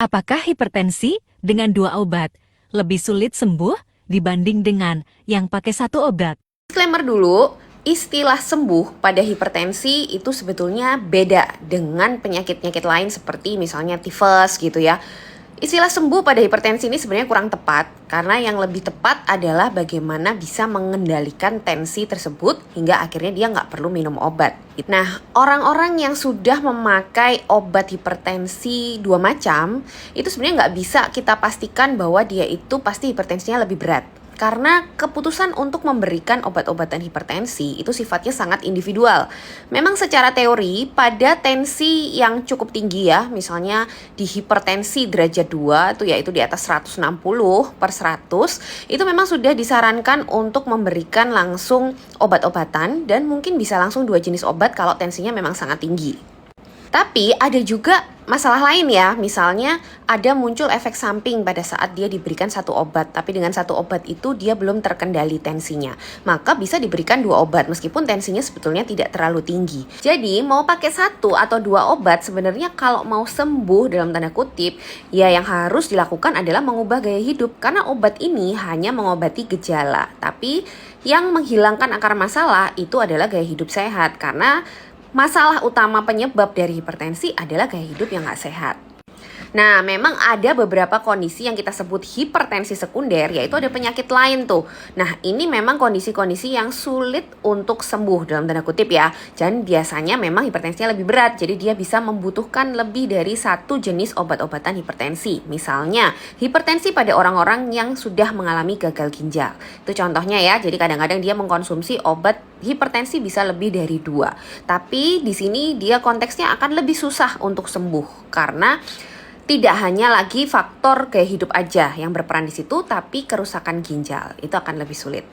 Apakah hipertensi dengan 2 obat lebih sulit sembuh dibanding dengan yang pakai 1 obat? Disclaimer dulu, istilah sembuh pada hipertensi itu sebetulnya beda dengan penyakit-penyakit lain seperti misalnya tifus gitu ya. Istilah sembuh pada hipertensi ini sebenarnya kurang tepat karena yang lebih tepat adalah bagaimana bisa mengendalikan tensi tersebut hingga akhirnya dia nggak perlu minum obat. Nah, orang-orang yang sudah memakai obat hipertensi 2 macam itu sebenarnya nggak bisa kita pastikan bahwa dia itu pasti hipertensinya lebih berat. Karena keputusan untuk memberikan obat-obatan hipertensi itu sifatnya sangat individual. Memang secara teori pada tensi yang cukup tinggi ya, misalnya di hipertensi derajat 2 itu yaitu di atas 160/100, itu memang sudah disarankan untuk memberikan langsung obat-obatan dan mungkin bisa langsung 2 jenis obat kalau tensinya memang sangat tinggi. Tapi ada juga masalah lain ya, misalnya ada muncul efek samping pada saat dia diberikan 1 obat, tapi dengan 1 obat itu dia belum terkendali tensinya. Maka bisa diberikan 2 obat meskipun tensinya sebetulnya tidak terlalu tinggi. Jadi mau pakai 1 atau 2 obat sebenarnya kalau mau sembuh dalam tanda kutip, ya yang harus dilakukan adalah mengubah gaya hidup. Karena obat ini hanya mengobati gejala, tapi yang menghilangkan akar masalah itu adalah gaya hidup sehat. Karena masalah utama penyebab dari hipertensi adalah gaya hidup yang nggak sehat. Nah, memang ada beberapa kondisi yang kita sebut hipertensi sekunder, yaitu ada penyakit lain tuh. Nah, ini memang kondisi-kondisi yang sulit untuk sembuh dalam tanda kutip ya. Dan biasanya memang hipertensinya lebih berat, jadi dia bisa membutuhkan lebih dari 1 jenis obat-obatan hipertensi. Misalnya, hipertensi pada orang-orang yang sudah mengalami gagal ginjal. Itu contohnya ya, jadi kadang-kadang dia mengkonsumsi obat hipertensi bisa lebih dari 2. Tapi di sini dia konteksnya akan lebih susah untuk sembuh, karena tidak hanya lagi faktor gaya hidup aja yang berperan di situ, tapi kerusakan ginjal itu akan lebih sulit.